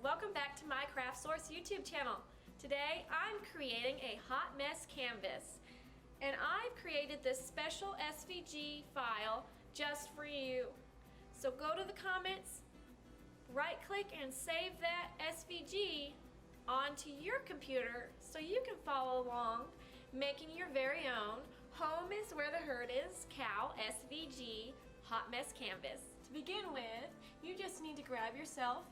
Welcome back to my Craft Source YouTube channel. Today I'm creating a hot mess canvas, and I've created this special SVG file just for you. So go to the comments, right click and save that SVG onto your computer so you can follow along making your very own Home is Where the Hurt Is cow SVG hot mess canvas. To begin with, you just need to grab yourself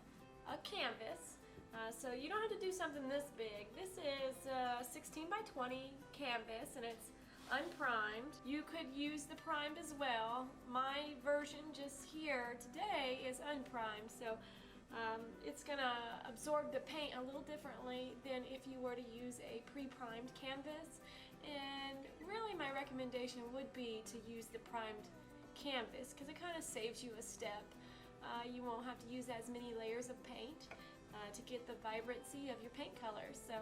a canvas. So you don't have to do something this big. This is a 16 by 20 canvas and it's unprimed. You could use the primed as well. My version just here today is unprimed, so it's gonna absorb the paint a little differently than if you were to use a pre-primed canvas. And really my recommendation would be to use the primed canvas because it kind of saves you a step. You won't have to use as many layers of paint to get the vibrancy of your paint colors. So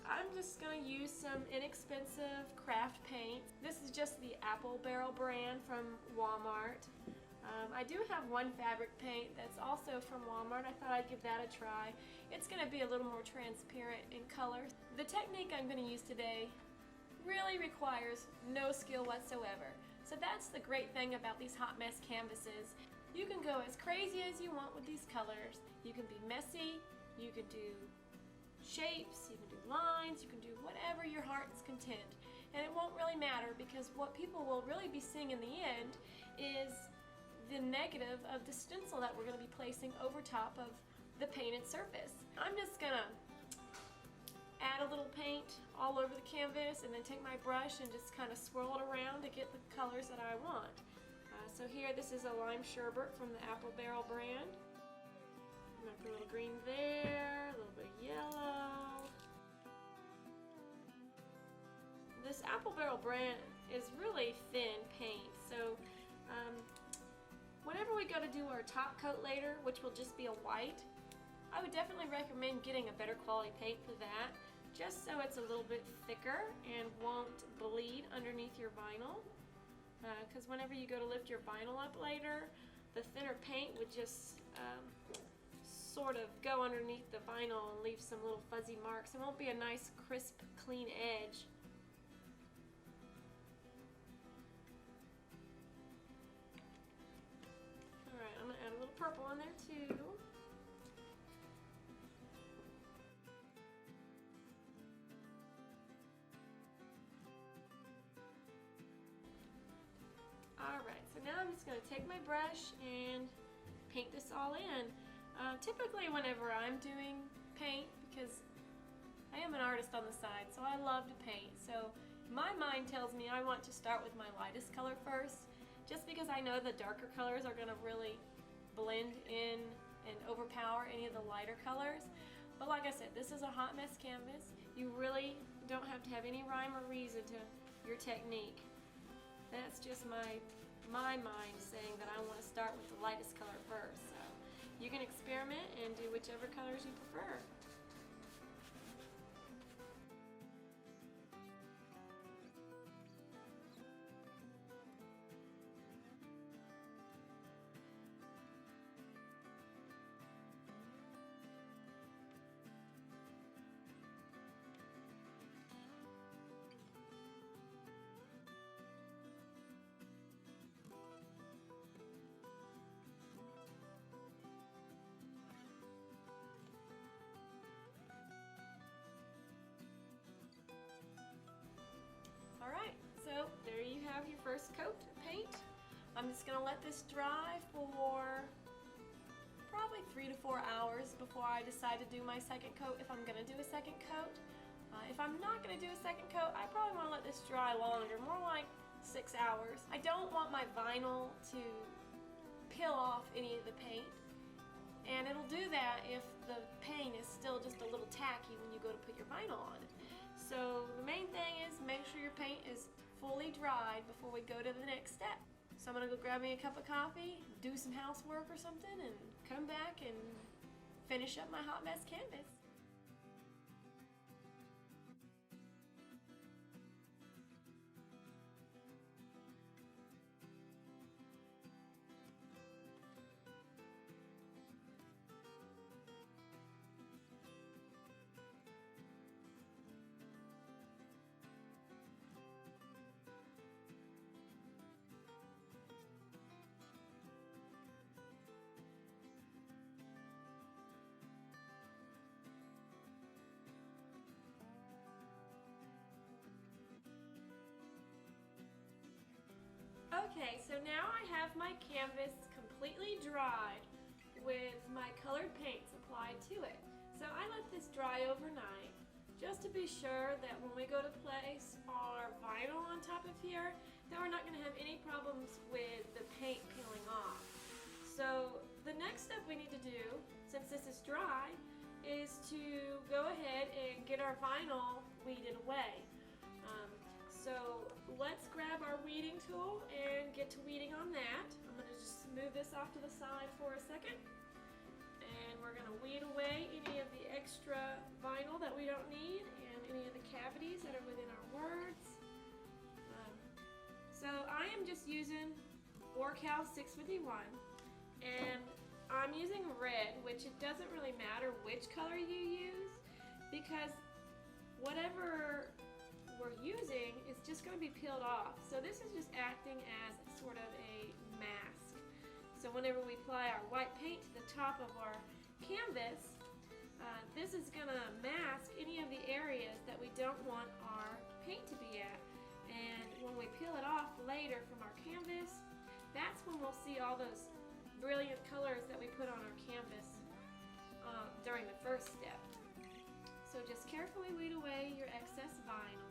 I'm just going to use some inexpensive craft paint. This is just the Apple Barrel brand from Walmart. I do have one fabric paint that's also from Walmart. I thought I'd give that a try. It's going to be a little more transparent in color. The technique I'm going to use today really requires no skill whatsoever. So that's the great thing about these hot mess canvases. You can go as crazy as you want with these colors. You can be messy, you can do shapes, you can do lines, you can do whatever your heart's content. And it won't really matter because what people will really be seeing in the end is the negative of the stencil that we're going to be placing over top of the painted surface. I'm just going to add a little paint all over the canvas and then take my brush and just kind of swirl it around to get the colors that I want. So here, this is a lime sherbet from the Apple Barrel brand. I'm going to put a little green there, a little bit of yellow. This Apple Barrel brand is really thin paint, so whenever we go to do our top coat later, which will just be a white, I would definitely recommend getting a better quality paint for that, just so it's a little bit thicker and won't bleed underneath your vinyl. Because whenever you go to lift your vinyl up later, the thinner paint would just sort of go underneath the vinyl and leave some little fuzzy marks. It won't be a nice, crisp, clean edge. Alright, I'm going to add a little purple in there too. Alright, so now I'm just going to take my brush and paint this all in. Typically whenever I'm doing paint, because I am an artist on the side, so I love to paint, so my mind tells me I want to start with my lightest color first, just because I know the darker colors are going to really blend in and overpower any of the lighter colors. But like I said, this is a hot mess canvas. You really don't have to have any rhyme or reason to your technique. That's just my mind saying that I want to start with the lightest color first. So you can experiment and do whichever colors you prefer. Alright, so there you have your first coat of paint. I'm just going to let this dry for probably 3 to 4 hours before I decide to do my second coat, if I'm going to do a second coat. If I'm not going to do a second coat, I probably want to let this dry longer, more like 6 hours. I don't want my vinyl to peel off any of the paint, and it'll do that if the paint is still just a little tacky when you go to put your vinyl on it. So the main thing is make sure your paint is fully dried before we go to the next step. So I'm going to go grab me a cup of coffee, do some housework or something, and come back and finish up my hot mess canvas. So now I have my canvas completely dried with my colored paints applied to it. So I let this dry overnight just to be sure that when we go to place our vinyl on top of here, that we're not going to have any problems with the paint peeling off. So the next step we need to do, since this is dry, is to go ahead and get our vinyl weeded away. So let's grab our weeding tool and get to weeding on that. I'm going to just move this off to the side for a second. And we're going to weed away any of the extra vinyl that we don't need and any of the cavities that are within our words. So I am just using Oracal 651, and I'm using red, which it doesn't really matter which color you use, because whatever we're using is just going to be peeled off. So this is just acting as sort of a mask. So whenever we apply our white paint to the top of our canvas, this is going to mask any of the areas that we don't want our paint to be at. And when we peel it off later from our canvas, that's when we'll see all those brilliant colors that we put on our canvas during the first step. So just carefully weed away your excess vinyl.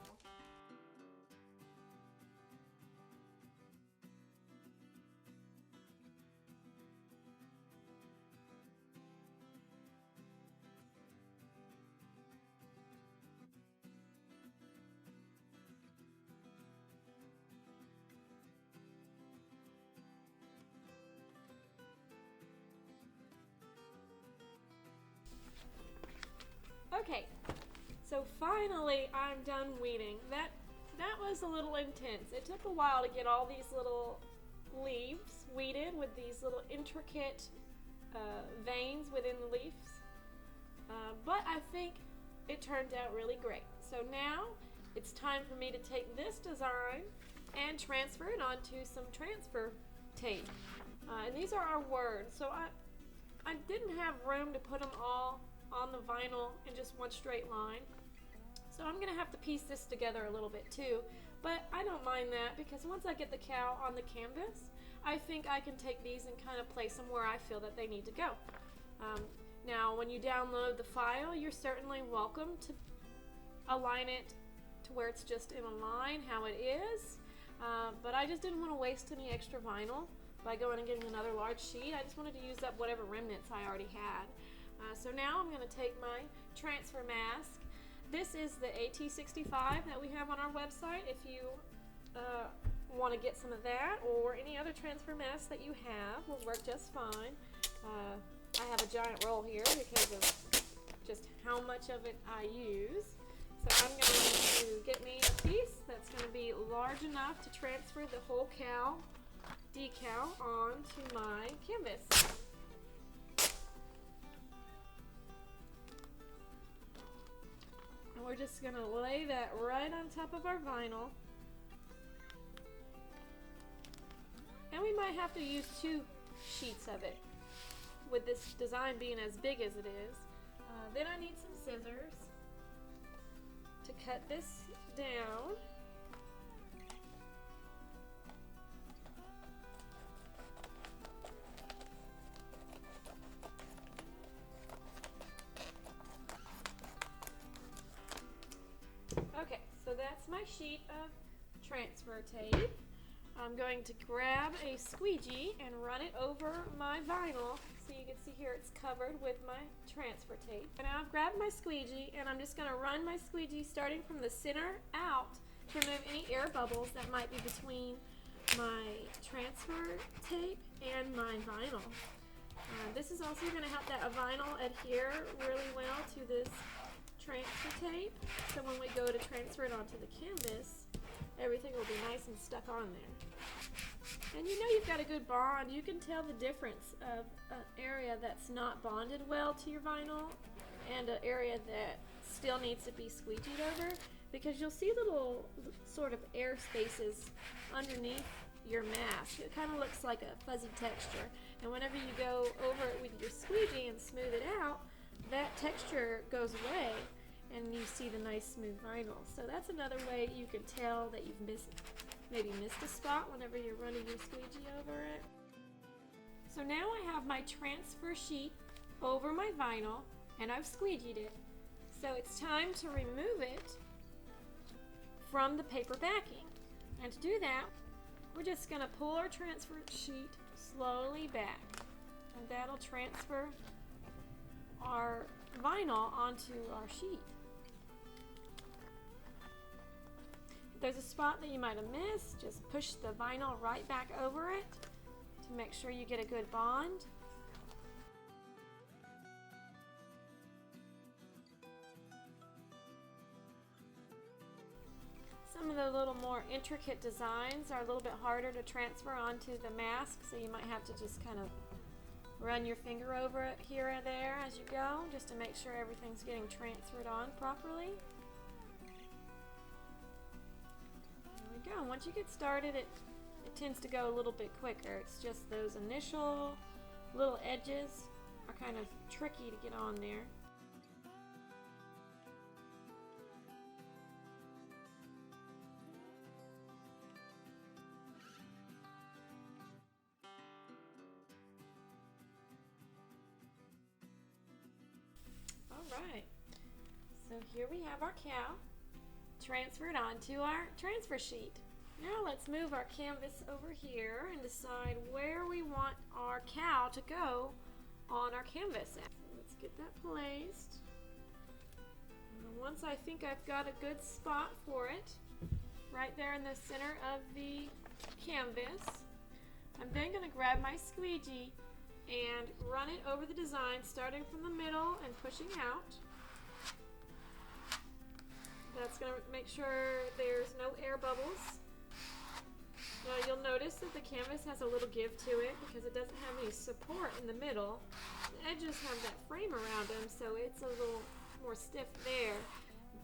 Okay, so finally I'm done weeding. That was a little intense. It took a while to get all these little leaves weeded with these little intricate veins within the leaves. But I think it turned out really great. So now it's time for me to take this design and transfer it onto some transfer tape. And these are our words. So I didn't have room to put them all on the vinyl in just one straight line. So I'm gonna have to piece this together a little bit too, but I don't mind that because once I get the cow on the canvas, I think I can take these and kind of place them where I feel that they need to go. Now when you download the file, you're certainly welcome to align it to where it's just in a line how it is, but I just didn't want to waste any extra vinyl by going and getting another large sheet. I just wanted to use up whatever remnants I already had. So now I'm going to take my transfer mask. This is the AT65 that we have on our website if you want to get some of that, or any other transfer mask that you have will work just fine. I have a giant roll here because of just how much of it I use. So I'm going to get me a piece that's going to be large enough to transfer the whole cow decal onto my canvas. And we're just going to lay that right on top of our vinyl. And we might have to use 2 sheets of it, with this design being as big as it is. Then I need some scissors to cut this down. Okay, so that's my sheet of transfer tape. I'm going to grab a squeegee and run it over my vinyl. So you can see here it's covered with my transfer tape. And now I've grabbed my squeegee and I'm just going to run my squeegee starting from the center out to remove any air bubbles that might be between my transfer tape and my vinyl. This is also going to help that vinyl adhere really well to this transfer tape. So when we go to transfer it onto the canvas, everything will be nice and stuck on there. And you know you've got a good bond. You can tell the difference of an area that's not bonded well to your vinyl and an area that still needs to be squeegeed over, because you'll see little sort of air spaces underneath your mask. It kind of looks like a fuzzy texture, and whenever you go over it with your squeegee and smooth it out, that texture goes away and you see the nice smooth vinyl. So that's another way you can tell that you've maybe missed a spot whenever you're running your squeegee over it. So now I have my transfer sheet over my vinyl and I've squeegeed it. So it's time to remove it from the paper backing. And to do that, we're just going to pull our transfer sheet slowly back. And that'll transfer our vinyl onto our sheet. If there's a spot that you might have missed, just push the vinyl right back over it to make sure you get a good bond. Some of the little more intricate designs are a little bit harder to transfer onto the mask, so you might have to just kind of run your finger over it here and there as you go, just to make sure everything's getting transferred on properly. There we go. Once you get started, it tends to go a little bit quicker. It's just those initial little edges are kind of tricky to get on there. Alright, so here we have our cow transferred onto our transfer sheet. Now let's move our canvas over here and decide where we want our cow to go on our canvas. So let's get that placed. And once I think I've got a good spot for it, right there in the center of the canvas, I'm then going to grab my squeegee and run it over the design, starting from the middle and pushing out. That's going to make sure there's no air bubbles. Now you'll notice that the canvas has a little give to it because it doesn't have any support in the middle. The edges have that frame around them, so it's a little more stiff there.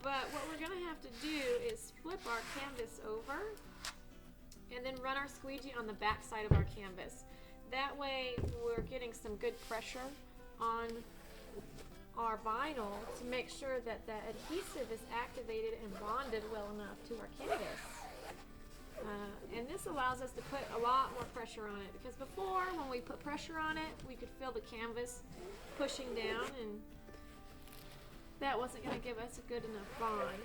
But what we're going to have to do is flip our canvas over and then run our squeegee on the back side of our canvas. That way we're getting some good pressure on our vinyl to make sure that the adhesive is activated and bonded well enough to our canvas. And this allows us to put a lot more pressure on it, because before, when we put pressure on it, we could feel the canvas pushing down, and that wasn't going to give us a good enough bond.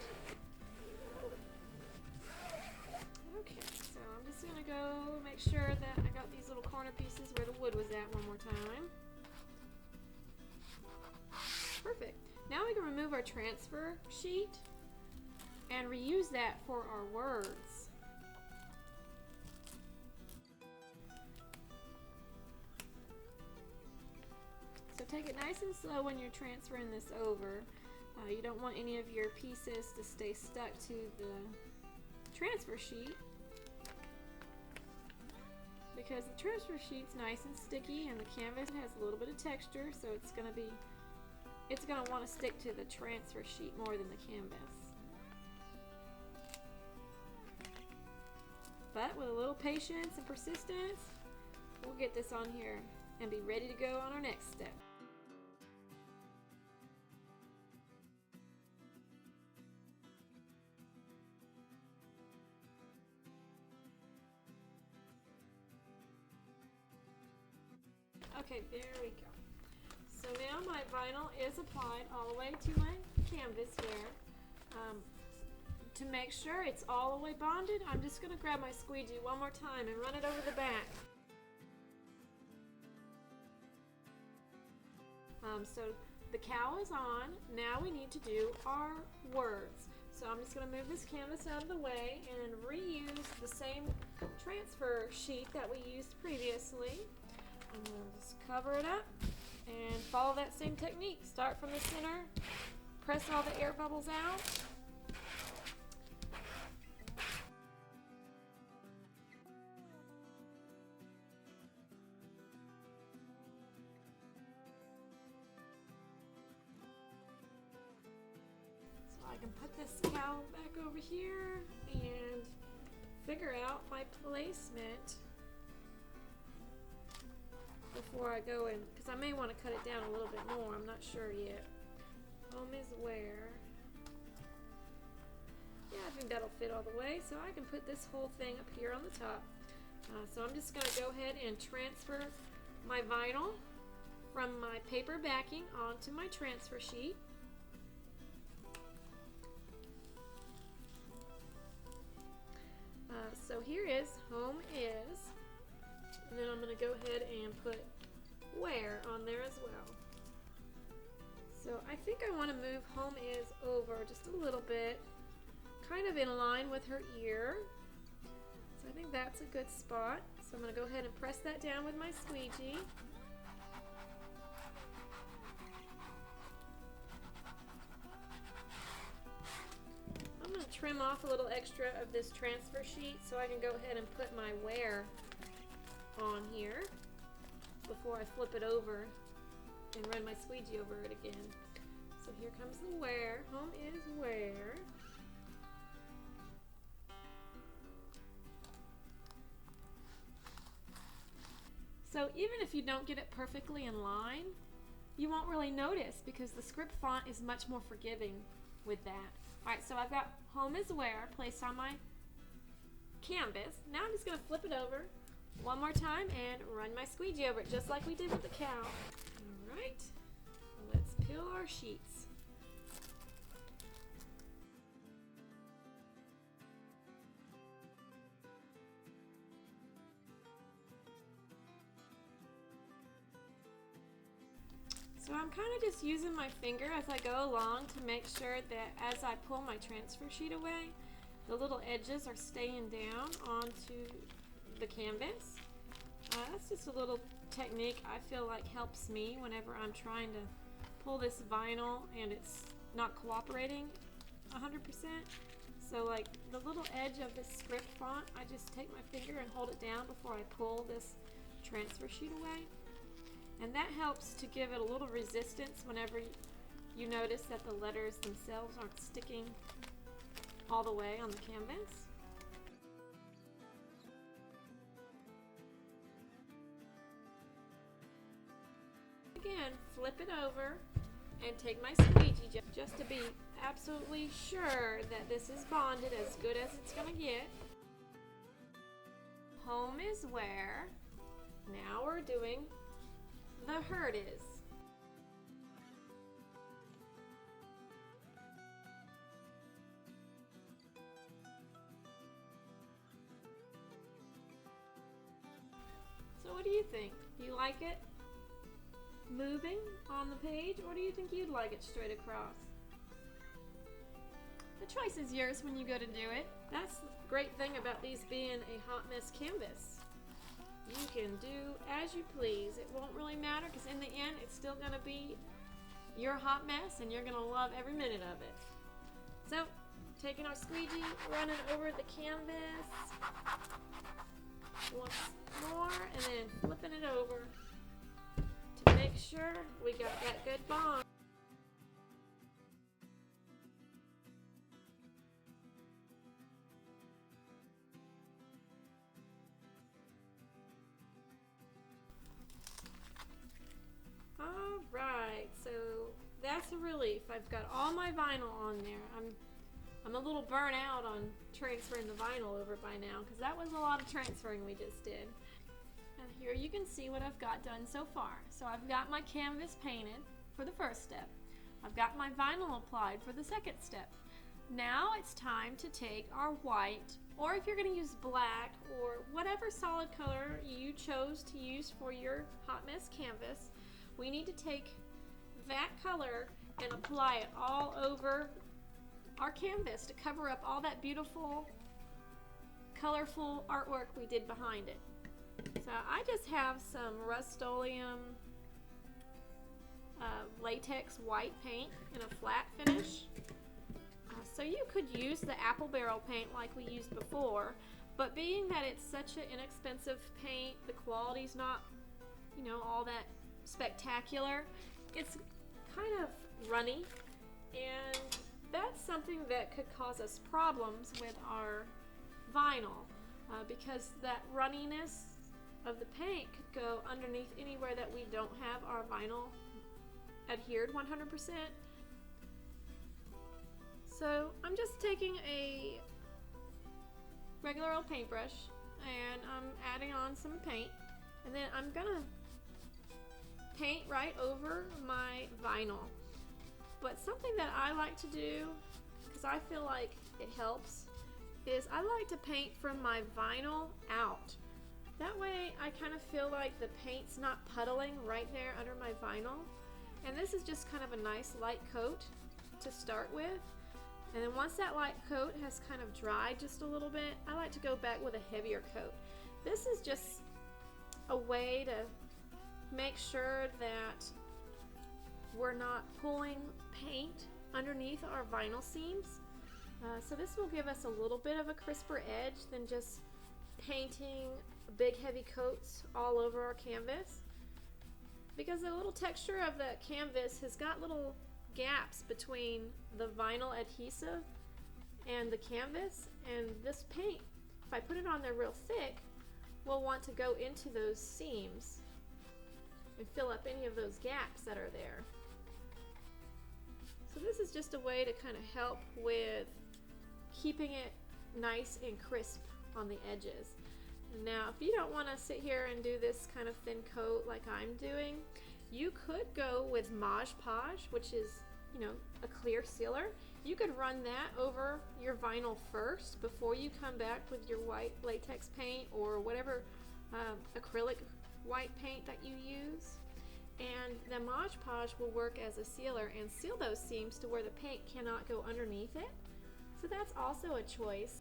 Okay, so I'm just going to go make sure that I got these little corner pieces where the wood was at one more time. Perfect. Now we can remove our transfer sheet and reuse that for our words. So take it nice and slow when you're transferring this over. You don't want any of your pieces to stay stuck to the transfer sheet, because the transfer sheet's nice and sticky and the canvas has a little bit of texture, so it's going to want to stick to the transfer sheet more than the canvas. But with a little patience and persistence, we'll get this on here and be ready to go on our next step. Okay, there we go. So now my vinyl is applied all the way to my canvas here. To make sure it's all the way bonded, I'm just going to grab my squeegee one more time and run it over the back. So the cow is on. Now we need to do our words. So I'm just going to move this canvas out of the way and reuse the same transfer sheet that we used previously. I'm going to just cover it up and follow that same technique. Start from the center, press all the air bubbles out. So I can put this cow back over here and figure out my placement before I go in, because I may want to cut it down a little bit more. I'm not sure yet. Home is where. Yeah, I think that'll fit all the way, so I can put this whole thing up here on the top. So I'm just going to go ahead and transfer my vinyl from my paper backing onto my transfer sheet. So here is home is, and then I'm going to go ahead and put where on there as well. So I think I want to move home is over just a little bit, kind of in line with her ear. So I think that's a good spot. So I'm going to go ahead and press that down with my squeegee. I'm going to trim off a little extra of this transfer sheet so I can go ahead and put my where on here before I flip it over and run my squeegee over it again. So here comes the where. Home is where. So even if you don't get it perfectly in line, you won't really notice because the script font is much more forgiving with that. Alright, so I've got home is where placed on my canvas. Now I'm just going to flip it over one more time and run my squeegee over it just like we did with the cow. Alright, let's peel our sheets. So I'm kind of just using my finger as I go along to make sure that as I pull my transfer sheet away, the little edges are staying down onto the canvas. That's just a little technique I feel like helps me whenever I'm trying to pull this vinyl and it's not cooperating 100%. So like the little edge of this script font, I just take my finger and hold it down before I pull this transfer sheet away. And that helps to give it a little resistance whenever you notice that the letters themselves aren't sticking all the way on the canvas. Again, flip it over and take my squeegee just to be absolutely sure that this is bonded as good as it's going to get. Home is where. Now we're doing the hurt is. So what do you think? Do you like it moving on the page, or do you think you'd like it straight across? The choice is yours when you go to do it. That's the great thing about these being a hot mess canvas. You can do as you please. It won't really matter because in the end it's still going to be your hot mess and you're going to love every minute of it. So, taking our squeegee, running over the canvas once more and then flipping it over to make sure we got that good bond. Alright, so that's a relief. I've got all my vinyl on there. I'm a little burnt out on transferring the vinyl over by now because that was a lot of transferring we just did. And here you can see what I've got done so far. So I've got my canvas painted for the first step. I've got my vinyl applied for the second step. Now it's time to take our white, or if you're going to use black or whatever solid color you chose to use for your hot mess canvas, we need to take that color and apply it all over our canvas to cover up all that beautiful, colorful artwork we did behind it. So I just have some Rust-Oleum latex white paint in a flat finish. So you could use the apple barrel paint like we used before, but being that it's such an inexpensive paint, the quality's not, all that spectacular, it's kind of runny, and that's something that could cause us problems with our vinyl because that runniness of the paint could go underneath anywhere that we don't have our vinyl adhered 100%. So I'm just taking a regular old paintbrush and I'm adding on some paint, and then I'm gonna paint right over my vinyl. But something that I like to do, because I feel like it helps, is I like to paint from my vinyl out. That way I kind of feel like the paint's not puddling right there under my vinyl. And this is just kind of a nice light coat to start with. And then once that light coat has kind of dried just a little bit, I like to go back with a heavier coat. This is just a way to make sure that we're not pulling paint underneath our vinyl seams. So this will give us a little bit of a crisper edge than just painting big heavy coats all over our canvas, because the little texture of the canvas has got little gaps between the vinyl adhesive and the canvas, and this paint, if I put it on there real thick, will want to go into those seams and fill up any of those gaps that are there. So this is just a way to kind of help with keeping it nice and crisp on the edges. Now, if you don't want to sit here and do this kind of thin coat like I'm doing, you could go with Modge Podge, which is, you know, a clear sealer. You could run that over your vinyl first before you come back with your white latex paint or whatever acrylic white paint that you use. And the Modge Podge will work as a sealer and seal those seams to where the paint cannot go underneath it. So that's also a choice.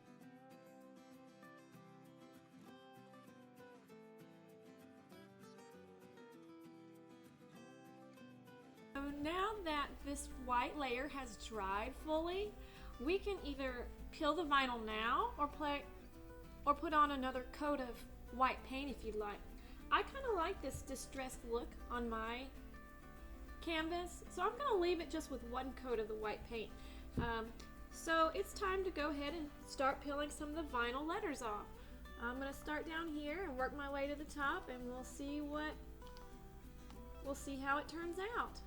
So now that this white layer has dried fully, we can either peel the vinyl now or put on another coat of white paint if you'd like. I kind of like this distressed look on my canvas, so I'm going to leave it just with one coat of the white paint. So it's time to go ahead and start peeling some of the vinyl letters off. I'm going to start down here and work my way to the top, and we'll see how it turns out.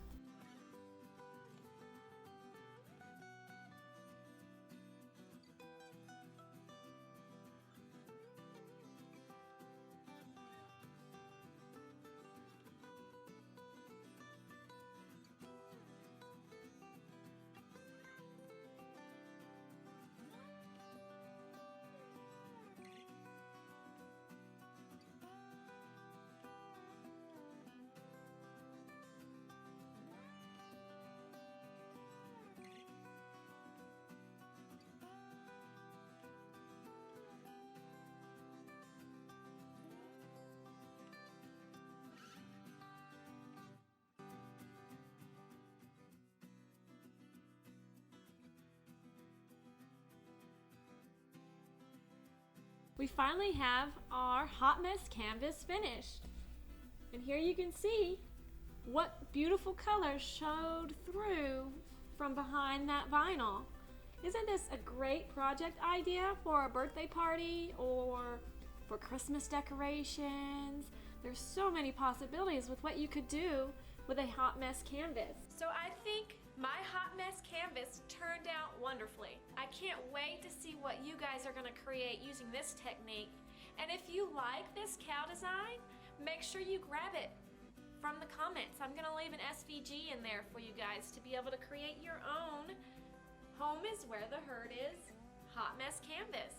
We finally have our hot mess canvas finished. And here you can see what beautiful colors showed through from behind that vinyl. Isn't this a great project idea for a birthday party or for Christmas decorations? There's so many possibilities with what you could do with a hot mess canvas. So I think my hot mess canvas turned out wonderfully. I can't wait to see what you guys are going to create using this technique. And if you like this cow design, make sure you grab it from the comments. I'm going to leave an SVG in there for you guys to be able to create your own Home is Where the Herd Is hot mess canvas.